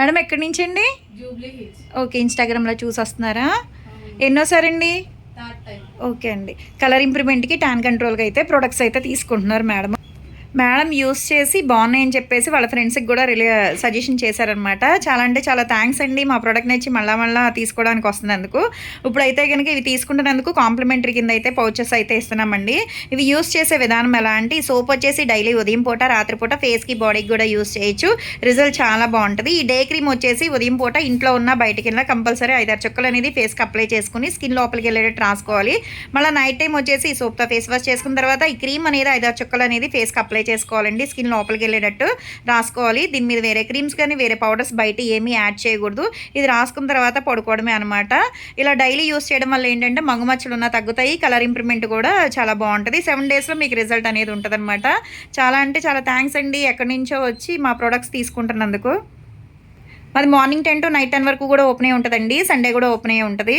Madam ఎక్కడి నుంచి అండి? ఓకే, ఇన్స్టాగ్రామ్లో చూసి వస్తున్నారా? ఎన్నోసారండి? ఓకే అండి. కలర్ ఇంప్రూవ్మెంట్కి, ట్యాన్ కంట్రోల్కి అయితే ప్రొడక్ట్స్ అయితే తీసుకుంటున్నారు మేడం. మేడం యూస్ చేసి బాగున్నాయని చెప్పేసి వాళ్ళ ఫ్రెండ్స్కి కూడా సజెషన్ చేశారనమాట. చాలా అంటే చాలా థ్యాంక్స్ అండి, మా ప్రోడక్ట్ నచ్చి మళ్ళా తీసుకోవడానికి వస్తున్నందుకు. ఇప్పుడైతే కనుక ఇవి తీసుకుంటున్నందుకు కాంప్లిమెంటరీ కింద అయితే పౌచెస్ అయితే ఇస్తున్నామండి. ఇవి యూస్ చేసే విధానం ఎలా అంటే, ఈ సోప్ వచ్చేసి డైలీ ఉదయం పూట, రాత్రిపూట ఫేస్కి, బాడీకి కూడా యూస్ చేయొచ్చు. రిజల్ట్ చాలా బాగుంటుంది. ఈ డే క్రీమ్ వచ్చేసి ఉదయం పూట ఇంట్లో ఉన్న బయటికి వెళ్ళినా కంపల్సరీ 5-6 చుక్కలు అనేది ఫేస్కి అప్లై చేసుకుని స్కిన్ లోపలికి వెళ్ళేటట్టు రాసుకోవాలి. మళ్ళీ నైట్ టైం వచ్చేసి ఈ సోప్తో ఫేస్ వాష్ చేసుకున్న తర్వాత ఈ క్రీమ్ అనేది 5-6 చుక్కలు అనేది ఫేస్కి అప్లై చేసుకోవాలండి. స్కిన్ లోపలికి వెళ్ళేటట్టు రాసుకోవాలి. దీని మీద వేరే క్రీమ్స్ కానీ వేరే పౌడర్స్ బయట ఏమీ యాడ్ చేయకూడదు. ఇది రాసుకున్న తర్వాత పడుకోవడమే అనమాట. ఇలా డైలీ యూస్ చేయడం వల్ల ఏంటంటే మగుమచ్చలు ఉన్న తగ్గుతాయి, కలర్ ఇంప్రూవ్మెంట్ కూడా చాలా బాగుంటుంది. 7 డేస్లో మీకు రిజల్ట్ అనేది ఉంటుంది అనమాట. చాలా అంటే చాలా థ్యాంక్స్ అండి, ఎక్కడి నుంచో వచ్చి మా ప్రోడక్ట్స్ తీసుకుంటున్నందుకు. మాది మార్నింగ్ 10 to నైట్ 10 వరకు కూడా ఓపెన్ అయి ఉంటుందండి. సండే కూడా ఓపెన్ అయి ఉంటుంది.